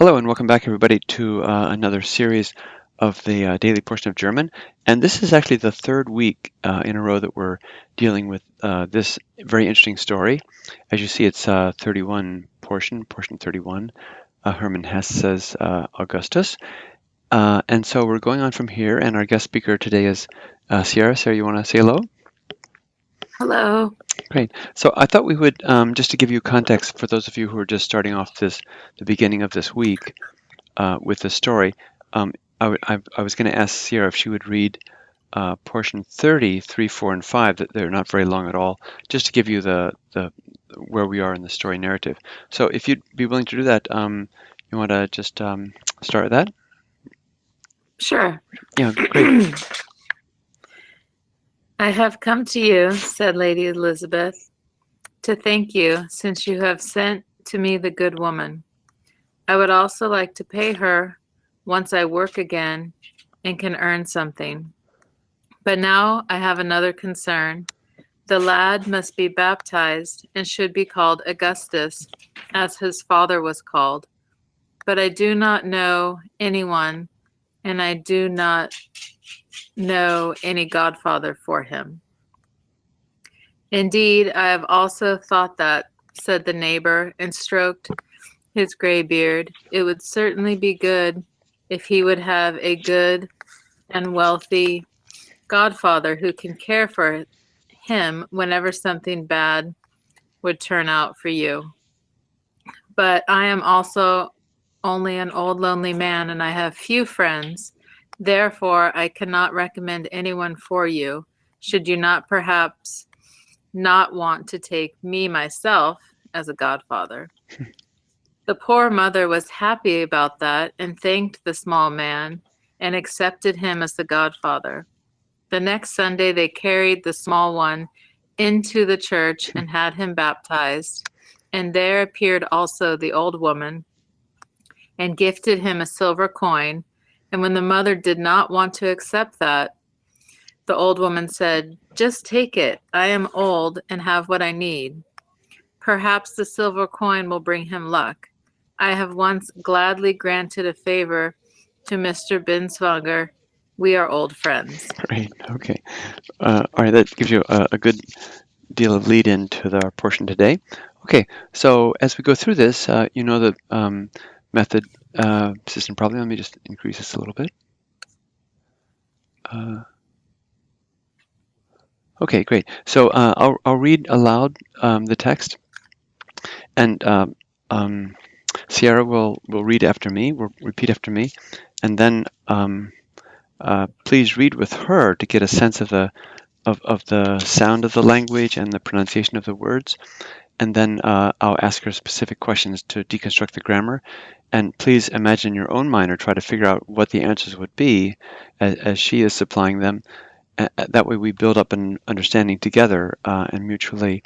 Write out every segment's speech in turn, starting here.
Hello and welcome back everybody to another series of the daily portion of German. And this is actually the third week in a row that we're dealing with this very interesting story. As you see, it's 31 portion 31. Hermann Hesse says Augustus. And so we're going on from here, and our guest speaker today is Sierra. Sierra, you want to say hello? Hello. Great. So I thought we would, just to give you context for those of you who are just starting off the beginning of this week, with the story. Um, I was going to ask Sierra if she would read portion 30, 3, 4, and 5. That they're not very long at all, just to give you the where we are in the story narrative. So if you'd be willing to do that, you want to just start with that? Sure. Yeah, great. I have come to you, said Lady Elizabeth, to thank you since you have sent to me the good woman. I would also like to pay her once I work again and can earn something. But now I have another concern. The lad must be baptized and should be called Augustus, as his father was called. But I do not know anyone, and I do not know any godfather for him. Indeed, I have also thought that, said the neighbor, and stroked his gray beard. It would certainly be good if he would have a good and wealthy godfather who can care for him whenever something bad would turn out for you. But I am also only an old lonely man, and I have few friends. Therefore, I cannot recommend anyone for you, should you not perhaps not want to take me myself as a godfather. The poor mother was happy about that and thanked the small man and accepted him as the godfather. The next Sunday, they carried the small one into the church and had him baptized. And there appeared also the old woman and gifted him a silver coin. And when the mother did not want to accept that, the old woman said, "Just take it. I am old and have what I need. Perhaps the silver coin will bring him luck. I have once gladly granted a favor to Mr. Binswanger. We are old friends." Great. Okay. All right. That gives you a good deal of lead into our portion today. Okay. So as we go through this, you know the method system probably. Let me just increase this a little bit. Okay, great. So I'll read aloud the text, and Sierra will read after me. Will repeat after me, and then please read with her to get a sense of the sound of the language and the pronunciation of the words. And then I'll ask her specific questions to deconstruct the grammar. And please imagine in your own mind or try to figure out what the answers would be as she is supplying them. That way we build up an understanding together and mutually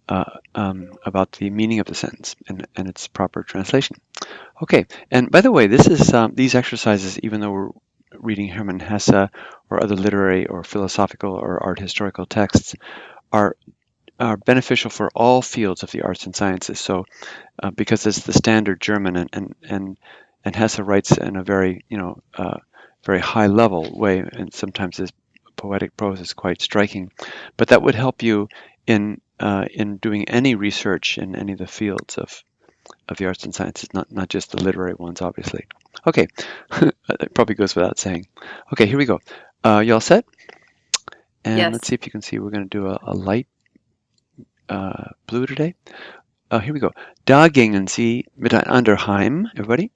about the meaning of the sentence and its proper translation. Okay, and by the way, this is these exercises, even though we're reading Hermann Hesse or other literary or philosophical or art historical texts, are beneficial for all fields of the arts and sciences. So, because it's the standard German and Hesse writes in a very very high level way, and sometimes his poetic prose is quite striking. But that would help you in doing any research in any of the fields of the arts and sciences, not just the literary ones, obviously. Okay, that probably goes without saying. Okay, here we go. You all set? And let's Yes. see if you can see. We're going to do a light blue today. Here we go. Da gingen sie miteinander heim. Everybody.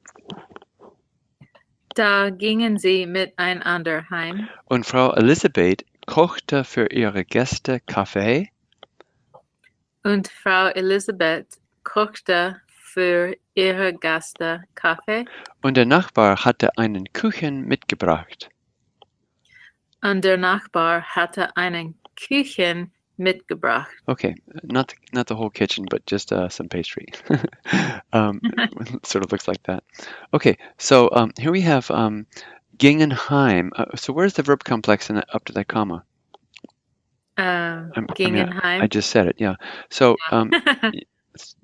Da gingen sie miteinander heim, Und Frau Elisabeth kochte für ihre Gäste Kaffee. und Frau Elisabeth kochte für ihre Gäste Kaffee, Und der Nachbar hatte einen Kuchen mitgebracht. und der Nachbar hatte einen Kuchen mitgebracht. Okay, not the whole kitchen, but just some pastry. Sort of looks like that. Okay, so here we have gingen heim. So where's the verb complex in up to that comma? Gingen heim. I just said it. Yeah. So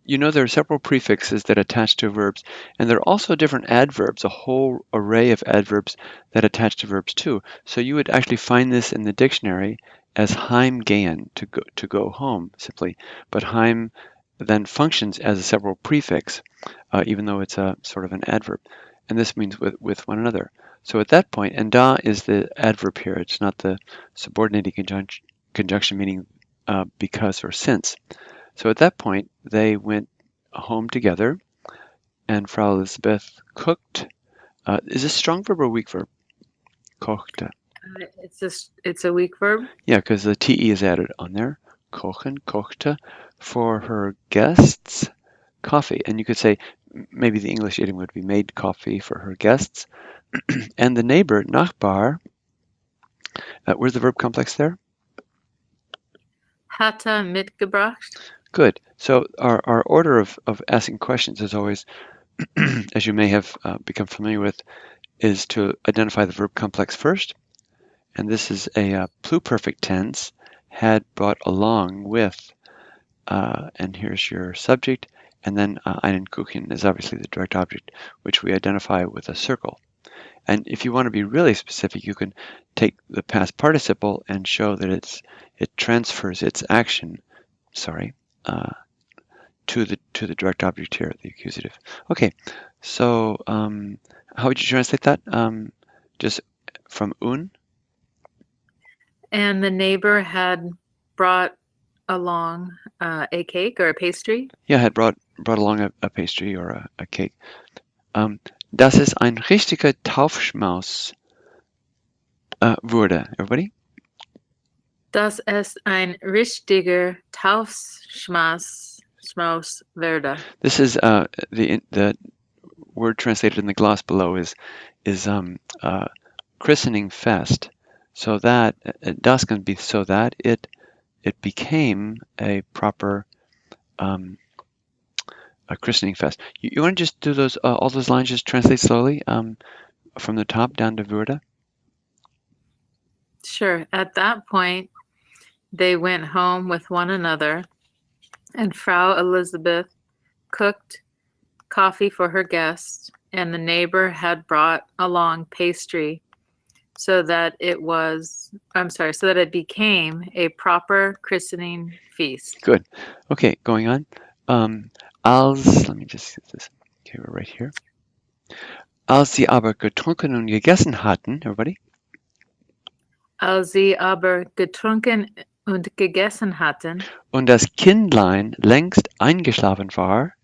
you know there are several prefixes that attach to verbs, and there are also different adverbs, a whole array of adverbs that attach to verbs too. So you would actually find this in the dictionary as heimgehen, to go home, simply. But heim then functions as a several prefix, even though it's a sort of an adverb. And this means with one another. So at that point, and da is the adverb here. It's not the subordinating conjunction meaning because or since. So at that point, they went home together, and Frau Elizabeth cooked. Is this strong verb or weak verb? Kochte. It's a weak verb. Yeah, because the te is added on there. Kochen, kochte, for her guests coffee. And you could say maybe the English idiom would be made coffee for her guests. And the neighbor, Nachbar, where's the verb complex there? Hatte mitgebracht. Good. So our order of asking questions is always, as you may have become familiar with, is to identify the verb complex first. And this is a pluperfect tense, had brought along with, and here's your subject, and then einen Kuchen is obviously the direct object, which we identify with a circle. And if you want to be really specific, you can take the past participle and show that it transfers its action, to the direct object here, the accusative. Okay, so how would you translate that? Just from un? And the neighbor had brought along a cake or a pastry. Yeah, had brought along a pastry or a cake. Dass es ein richtiger Taufschmaus wurde. Everybody? Dass es ein richtiger Taufschmaus werde. This is the word translated in the gloss below is christening fest. So that das can be so that it became a proper a christening fest. You want to just do those all those lines, just translate slowly from the top down to wurde? Sure. At that point, they went home with one another, and Frau Elizabeth cooked coffee for her guests, and the neighbor had brought along pastry so that it became a proper christening feast. Good. Okay, going on. Let me just get this. Okay, we're right here. Als sie aber getrunken und gegessen hatten, everybody? Als sie aber getrunken und gegessen hatten und das Kindlein längst eingeschlafen war,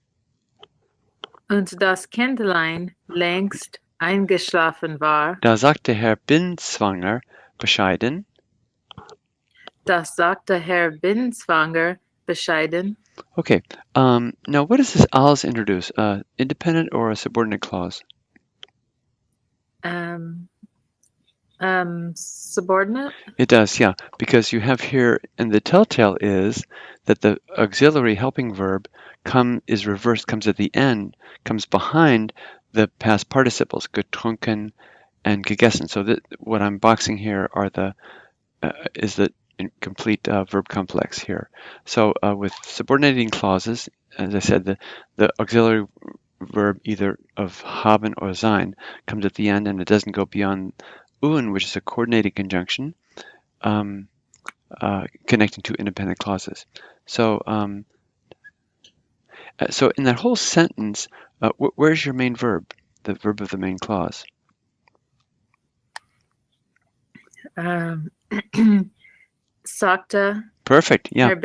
und das Kindlein längst eingeschlafen war, da sagte Herr Binswanger bescheiden, Okay, now what does this als introduce? Independent or a subordinate clause? Subordinate? It does, yeah, because you have here, and the telltale is that the auxiliary helping verb is reversed, comes at the end, comes behind the past participles, getrunken and gegessen. So what I'm boxing here is the complete verb complex here. So with subordinating clauses, as I said, the auxiliary verb either of haben or sein comes at the end, and it doesn't go beyond un, which is a coordinating conjunction connecting two independent clauses. So so in that whole sentence, where's your main verb, the verb of the main clause? Sagte. Perfect. Yeah.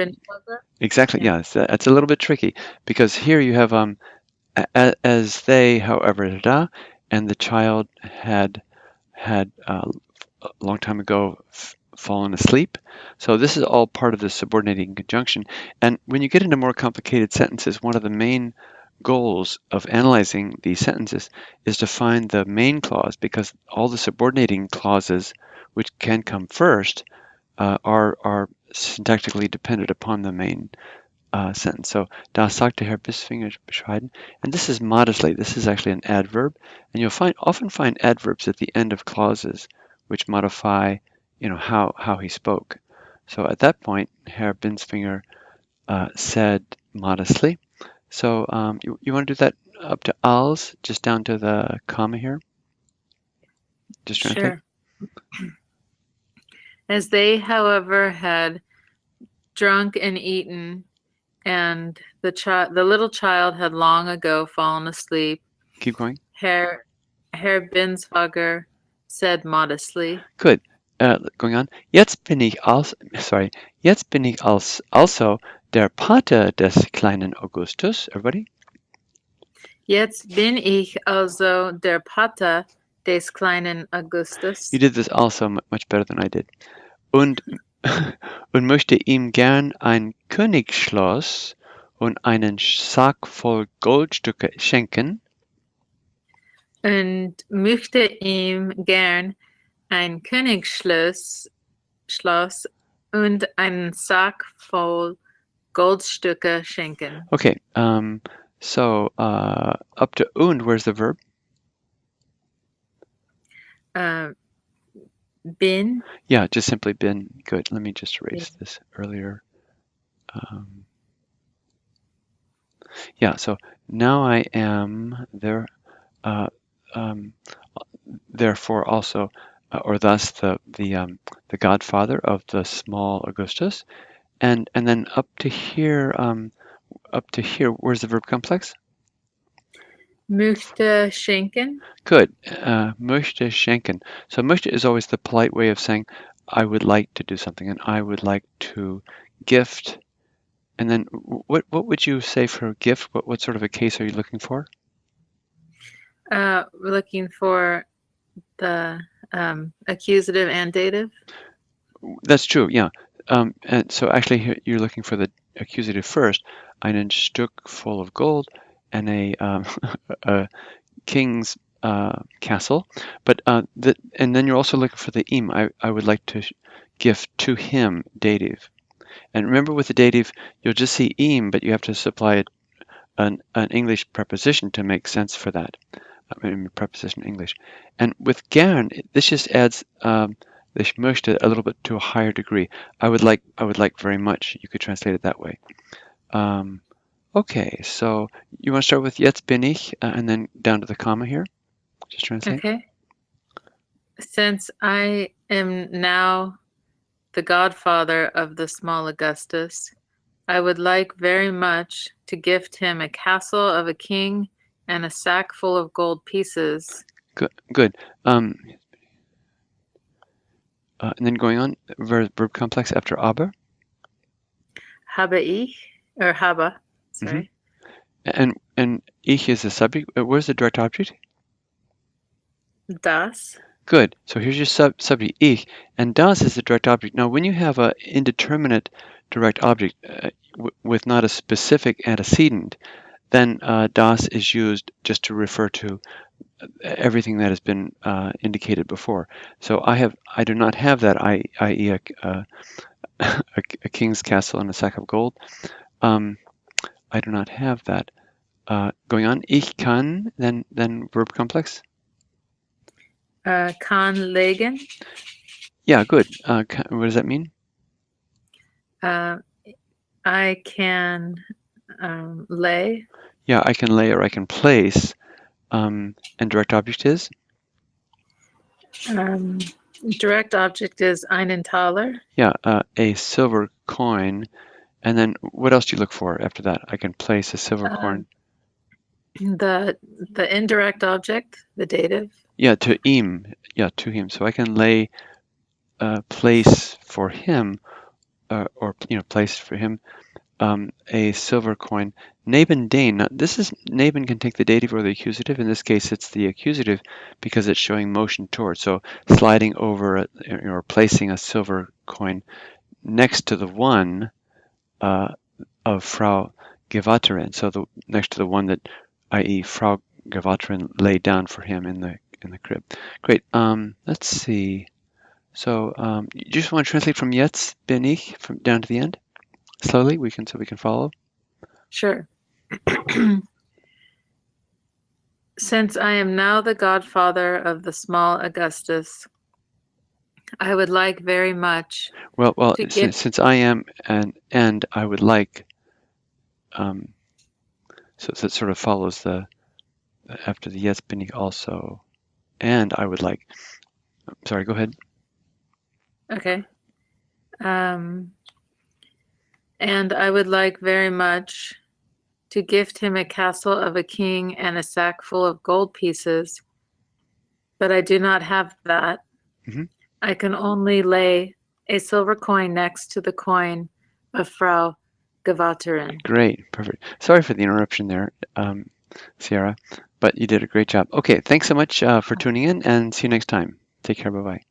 Exactly. Yeah. Yes. That's a little bit tricky because here you have as they, however, and the child had a long time ago fallen asleep. So this is all part of the subordinating conjunction. And when you get into more complicated sentences, one of the main goals of analyzing these sentences is to find the main clause, because all the subordinating clauses, which can come first, are syntactically dependent upon the main sentence. So, da sagte Herr Binswanger bescheiden, and this is modestly. This is actually an adverb, and you'll often find adverbs at the end of clauses, which modify, how he spoke. So at that point, Herr Binswanger said modestly. So you want to do that up to als, just down to the comma here? Just translate. Sure. As they, however, had drunk and eaten, and the little child had long ago fallen asleep, Keep going. Herr Binswager said modestly, Good. Going on. Jetzt bin ich also der Pate des kleinen Augustus. Everybody? Jetzt bin ich also der Pate des kleinen Augustus. You did this also much better than I did. Und, und möchte ihm gern ein Königsschloss und einen Sack voll Goldstücke schenken. Und möchte ihm gern ein Königsschloss und einen Sack voll Goldstücke schenken. Okay, so up to und, where's the verb? Bin. Yeah, just simply been. Good. Let me just erase this earlier. Yeah, so now I am there, therefore also, or thus the godfather of the small Augustus, and then up to here, where's the verb complex? Möchte schenken. Good. Möchte schenken. So möchte is always the polite way of saying I would like to do something, and I would like to gift. And then what would you say for gift? What sort of a case are you looking for? We're looking for the accusative and dative. That's true, yeah. And so actually here you're looking for the accusative first. Einen Stück full of gold and a king's castle. But and then you're also looking for the ihm. I would like to gift to him, dative. And remember with the dative, you'll just see ihm, but you have to supply an English preposition to make sense for that. I mean, preposition English. And with gern, this just adds ich möchte a little bit to a higher degree. I would like very much. You could translate it that way. Okay, so you want to start with jetzt bin ich and then down to the comma here? Just translate. Okay. Since I am now the godfather of the small Augustus, I would like very much to gift him a castle of a king and a sack full of gold pieces. Good. And then going on, verb complex after aber. Habe ich, or habe, sorry. And ich is the subject. Where's the direct object? Das. Good. So here's your subject, ich, and das is the direct object. Now, when you have an indeterminate direct object with not a specific antecedent, then das is used just to refer to everything that has been indicated before. So I do not have that, i.e. a king's castle and a sack of gold. I do not have that. Going on, ich kann, then verb complex. Kann legen. Yeah, good. What does that mean? I can lay. Yeah, I can lay or I can place. And direct object is? Direct object is einen Taler. Yeah, a silver coin. And then what else do you look for after that? I can place a silver coin. The indirect object, the dative. Yeah, to ihm. Yeah, to him. So I can lay place for him, or place for him, a silver coin. Neben den. Now, neben can take the dative or the accusative. In this case, it's the accusative because it's showing motion towards. So sliding over or placing a silver coin next to the one of Frau Gewatterin. So next to the one that, i.e., Frau Gewatterin laid down for him in the crib. Great. Let's see. So you just want to translate from jetzt bin ich from down to the end slowly. So we can follow. Sure. Since I am now the godfather of the small Augustus, I would like very much. Well, since I am and I would like. So it sort of follows the after the jetzt bin ich also, and I would like. Sorry, go ahead. Okay. And I would like very much to gift him a castle of a king and a sack full of gold pieces, but I do not have that. Mhm. I can only lay a silver coin next to the coin of Frau Gewatterin. Great, perfect. Sorry for the interruption there, Sierra, but you did a great job. Okay, thanks so much for tuning in, and see you next time. Take care. Bye bye.